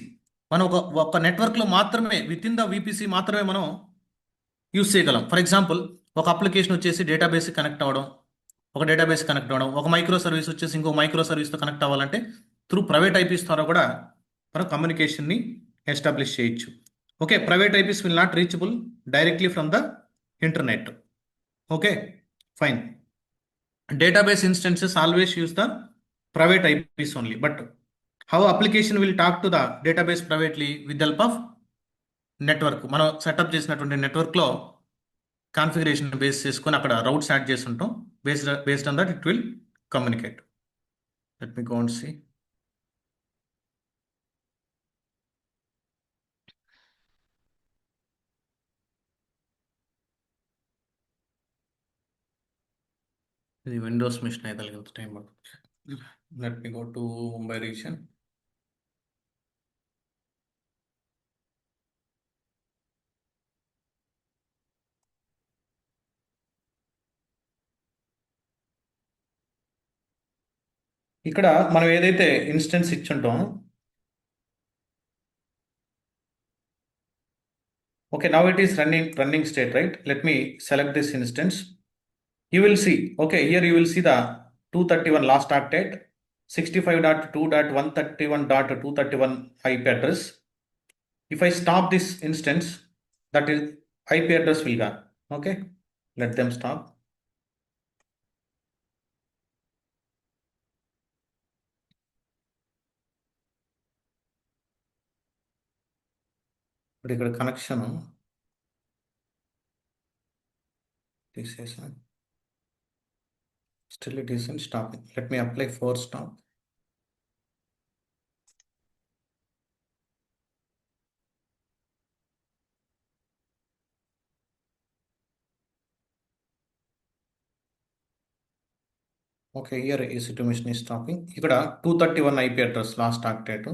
మనం ఒక నెట్వర్క్లో మాత్రమే, with in the VPC మాత్రమే మనం యూస్ చేయగలం. ఫర్ ఎగ్జాంపుల్, ఒక అప్లికేషన్ వచ్చేసి డేటాబేస్ కనెక్ట్ అవ్వడం, ఒక మైక్రో సర్వీస్ వచ్చేసి ఇంకో మైక్రో సర్వీస్తో కనెక్ట్ అవ్వాలంటే త్రూ ప్రైవేట్ ఐపీస్ ద్వారా కూడా మనం కమ్యూనికేషన్ని ఎస్టాబ్లిష్ చేయొచ్చు. Okay, private eyepiece will not reachable directly from the internet. Okay, fine. Database instances always use the private IPs only. But how application will talk to the database privately? With the help of network. మనం setup చేసినటువంటి నెట్వర్క్లో configuration base చేసుకొని అక్కడ routes add చేసి ఉంటాం. Based on that it will communicate. Let me go and see. ఇది Windows machine అయితే time పడుతుంది. Let me go to Mumbai region. ఇక్కడ మనం ఏదైతే ఇన్స్టెన్స్ ఇచ్చుంటాం, okay, now it is running state, right? Let me select this instance. You will see, okay, here you will see the 231 last octet, 65.2.131.231 IP address. If I stop this instance, that is IP address will go. Okay, let them stop. But ఇక్కడ connection తీసేసాను. Still it isn't stopping. Let me apply force stop. Okay, here EC2 machine is stopping. ఇక్కడ 231 IP address last octet.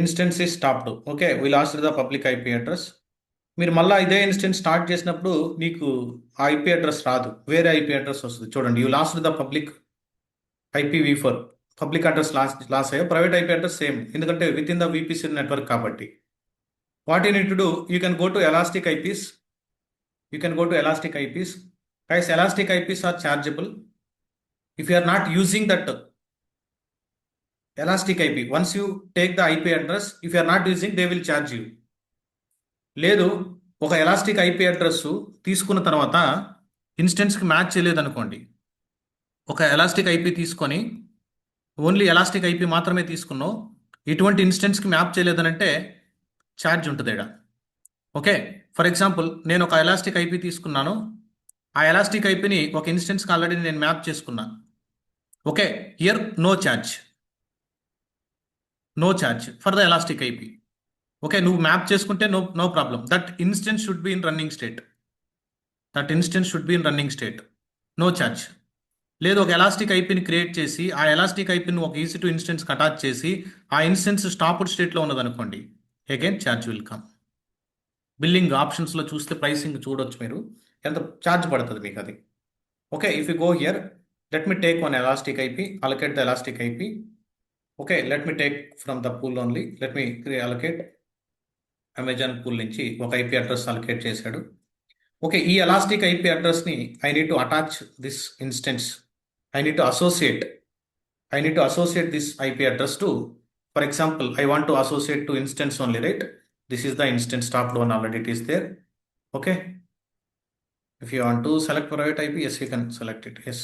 Instance is stopped. Okay, we lost the public IP address. మీరు మళ్ళీ ఇదే instance start చేసినప్పుడు మీకు ఆ IP address రాదు, వేరే IP address వస్తుంది. చూడండి, you lost the public IPv4. Public address loss అయ్యో, ప్రైవేట్ ఐపీ అడ్రస్ సేమ్, ఎందుకంటే with in the VPC network కాబట్టి. What you need to do, you can go to elastic IPs. You can go to elastic IPs. Guys, elastic IPs are chargeable. If you are not using that elastic IP, once you take the IP address, if you are not using, they will charge you. లేదు, ఒక elastic IP address తీసుకున్న తర్వాత ఇన్స్టెన్స్కి match చేయలేదు అనుకోండి, ఒక elastic IP తీసుకొని only elastic IP మాత్రమే తీసుకున్నావు, ఎటువంటి ఇన్స్టెన్స్కి మ్యాప్ చేయలేదనంటే ఛార్జ్ ఉంటుంది ఇక్కడ. ఓకే, ఫర్ ఎగ్జాంపుల్ నేను ఒక ఎలాస్టిక్ ఐపీ తీసుకున్నాను, ఆ ఎలాస్టిక్ ఐపీని ఒక ఇన్స్టెన్స్కి ఆల్రెడీ నేను మ్యాప్ చేసుకున్నా. Okay, here no charge for the elastic IP. Okay, నువ్వు మ్యాప్ చేసుకుంటే no problem. That instance should be in running state. No charge. లేదు, ఒక ఎలాస్టిక్ ఐపీని క్రియేట్ చేసి ఆ ఎలాస్టిక్ ఐపీని ఒక EC2 ఇన్స్టెన్స్కి అటాచ్ చేసి ఆ ఇన్స్టెన్స్ స్టాప్డ్ స్టేట్లో ఉన్నదనుకోండి, again charge will come. Billing ఆప్షన్స్లో చూస్తే ప్రైసింగ్ చూడొచ్చు మీరు, ఎంత ఛార్జ్ పడుతుంది మీకు అది. Okay, if you go here, let me take one elastic IP, allocate the elastic IP. Okay, let me take from the pool only, let me allocate. Amazon pool నుంచి ఒక ఐపీ అడ్రస్ అలొకేట్ చేశాడు. Okay, ఈ elastic IP అడ్రస్ని I need to attach this instance. I need to associate this IP address to, for example, I want to associate to instance only, right? This is the instance stopped one, already it is there. Okay, if you want to select private IP, yes, you can select it. Yes,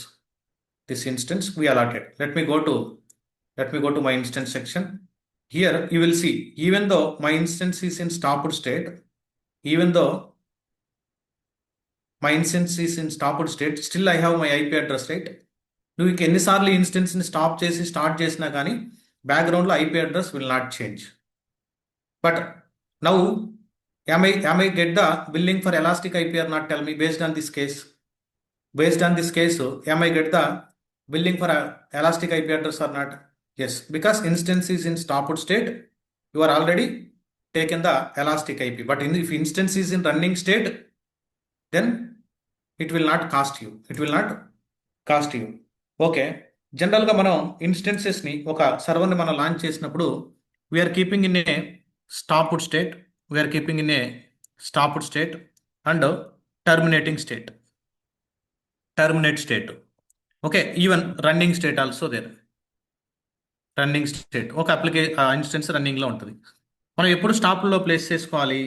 this instance we allotted. Let me go to my instance section. Here you will see, even though my instance is in stopped state, still I have my IP address, right? నువ్వు ఎన్నిసార్లు ఇన్స్టెన్స్ని start చేసినా కానీ బ్యాక్గ్రౌండ్లో IP address will not change. But now, am I get the billing for elastic IP or not? Tell me, based on this case, am I get the billing for elastic IP address or not? Yes, because instance is in stopped state, you are already taken the elastic IP. But if instance is in running state, then it will not cost you. Okay, జనరల్గా మనం ఇన్స్టెన్సెస్ని ఒక సర్వర్ని మనం launch చేసినప్పుడు we're keeping in a stopped state and terminate state. Okay, even running state also there. ఒక instance రన్నింగ్లో ఉంటుంది. మనం ఎప్పుడు స్టాప్లో ప్లేస్ చేసుకోవాలి?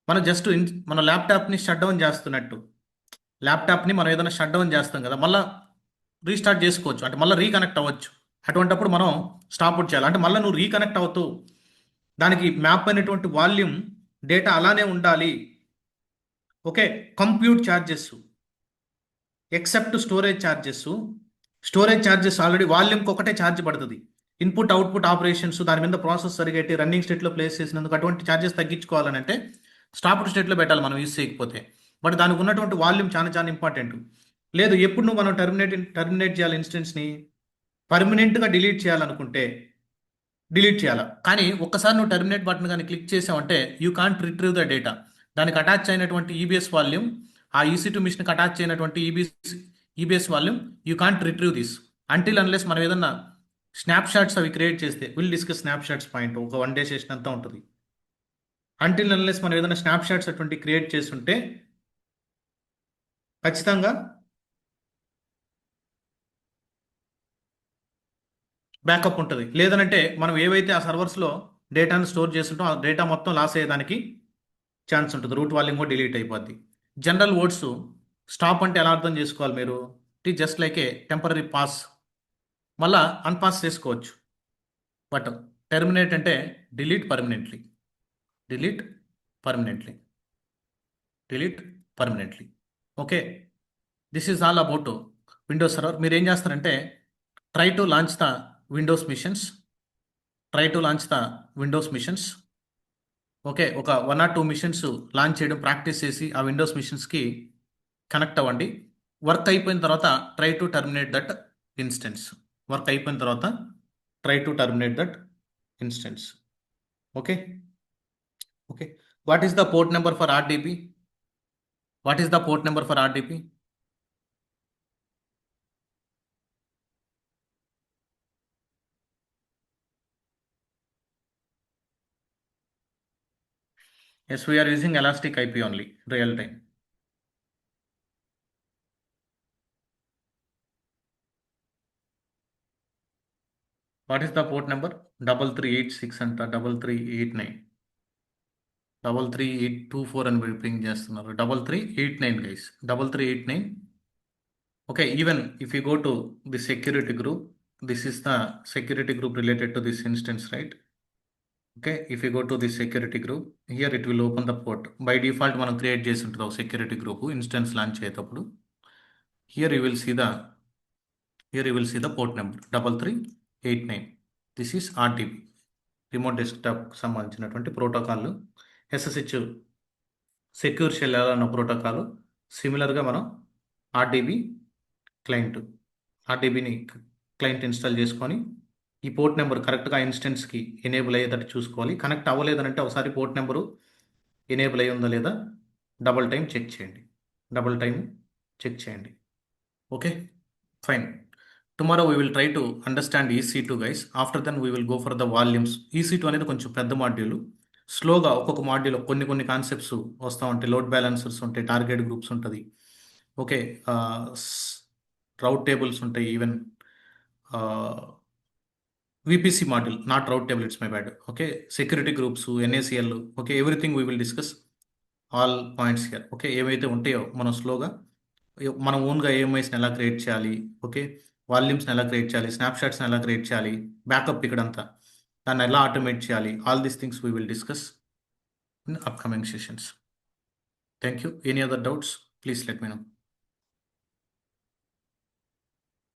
మనం జస్ట్ మన ల్యాప్టాప్ని షట్ డౌన్ చేస్తున్నట్టు, ల్యాప్టాప్ని మనం ఏదైనా షట్ డౌన్ చేస్తాం కదా, మళ్ళీ రీస్టార్ట్ చేసుకోవచ్చు, అంటే మళ్ళీ రీకనెక్ట్ అవ్వచ్చు. అటువంటిప్పుడు మనం స్టాప్ చేయాలి. అంటే మళ్ళీ నువ్వు రీకనెక్ట్ అవుతూ దానికి మ్యాప్ అయినటువంటి వాల్యూమ్ డేటా అలానే ఉండాలి. Okay, compute charges except storage charges already వాల్యూమ్కి ఒకటే ఛార్జ్ పడుతుంది. ఇన్పుట్ అవుట్పుట్ ఆపరేషన్స్ దాని మీద ప్రాసెస్ సరిగట్టి రన్నింగ్ స్టేట్లో ప్లేస్ చేసినందుకు అటువంటి ఛార్జెస్ తగ్గించుకోవాలని అంటే స్టాప్డ్ స్టేట్లో పెట్టాలి మనం యూస్ చేయకపోతే. బట్ దానికి ఉన్నటువంటి వాల్యూమ్ చాలా ఇంపార్టెంట్. లేదు, ఎప్పుడు నువ్వు మనం టర్మినేట్ చేయాలి ఇన్స్టెన్స్ని, పర్మనెంట్గా డిలీట్ చేయాలనుకుంటే డిలీట్ చేయాలి. కానీ ఒక్కసారి నువ్వు టర్మినేట్ బటన్ కానీ క్లిక్ చేసావంటే you can't retrieve the data. దానికి అటాచ్ అయినటువంటి ఈబీఎస్ వాల్యూమ్, ఆ EC2 మిషన్కి అటాచ్ అయినటువంటి EBS volume you can't retrieve this until unless మనం ఏదన్నా స్నాప్ షాట్స్ అవి క్రియేట్ చేస్తే. Will discuss snapshots point, ఒక 1 day సెషన్ అంతా ఉంటుంది. అంటిల్ అన్లెస్ మనం ఏదైనా స్నాప్ షాట్స్ అటువంటి క్రియేట్ చేస్తుంటే ఖచ్చితంగా బ్యాకప్ ఉంటుంది. లేదనంటే మనం ఏవైతే ఆ సర్వర్స్లో డేటాను స్టోర్ చేస్తుంటో ఆ డేటా మొత్తం లాస్ అయ్యేదానికి ఛాన్స్ ఉంటుంది. రూట్ వాల్యూమ్ కూడా డిలీట్ అయిపోద్ది. జనరల్ వర్డ్స్ స్టాప్ అంటే ఎలా అర్థం చేసుకోవాలి మీరు? It is just like a temporary pass, మళ్ళా అన్పాస్ చేసుకోవచ్చు. బట్ టెర్మినేట్ అంటే delete permanently. Okay, this is all about Windows server. మీరు ఏం చేస్తారంటే try to launch the Windows machines. Okay, ఒక 1 or 2 మిషన్స్ లాంచ్ చేయడం ప్రాక్టీస్ చేసి ఆ విండోస్ మిషన్స్కి కనెక్ట్ అవ్వండి. వర్క్ అయిపోయిన తర్వాత try to terminate that instance. Okay. Okay. What is the port number for RDP? What is the port number for RDP? Yes, we are using Elastic IP only, real time. What is the port number? 3386 and 3389. 33824 and we ping చేస్తున్నారు 3389 guys. 3389. Okay, even if you go to the security group, this is the security group related to this instance, right? Okay, if you go to the security group, here it will open the port. By default, మనం create చేసి ఉంటుంది ఒక security group instance launch అయ్యేటప్పుడు. Here you will see the port number 3389. This is RDP, remote desktop సంబంధించినటువంటి protocol. SSH secure shell ఎలా ఉన్న protocol సిమిలర్గా మనం ఆర్డీబీ ఆర్డీబీని క్లయింట్ ఇన్స్టాల్ చేసుకొని ఈ పోర్ట్ నెంబర్ కరెక్ట్గా ఇన్స్టెన్స్కి ఎనేబుల్ అయ్యేటట్టు చూసుకోవాలి. కనెక్ట్ అవ్వలేదనంటే ఒకసారి పోర్ట్ నెంబరు ఎనేబుల్ అయ్యి ఉందా లేదా డబుల్ టైం చెక్ చేయండి. Okay, fine. Tomorrow we will try to understand EC2 guys. After then we will go for the volumes. EC2 అనేది కొంచెం పెద్ద మాడ్యూల్. స్లోగా ఒక్కొక్క మాడ్యూల్ కొన్ని కాన్సెప్ట్స్ వస్తూ ఉంటాయి. లోడ్ బ్యాలెన్సర్స్ ఉంటాయి, టార్గెట్ గ్రూప్స్ ఉంటుంది. ఓకే, రౌట్ టేబుల్స్ ఉంటాయి, even VPC module, not route table, it's my bad. Okay, security groups, NACL, okay, everything we will discuss all points here. Okay, ఏవైతే ఉంటాయో మనం స్లోగా మన ఓన్గా AMIస్ని ఎలా క్రియేట్ చేయాలి, ఓకే, వాల్యూమ్స్ని ఎలా క్రియేట్ చేయాలి, స్నాప్షాట్స్ని ఎలా క్రియేట్ చేయాలి, బ్యాకప్ ఇక్కడంతా దాన్ని ఎలా ఆటోమేట్ చేయాలి, all these things we will discuss in upcoming sessions. Thank you. Any other doubts please let me no.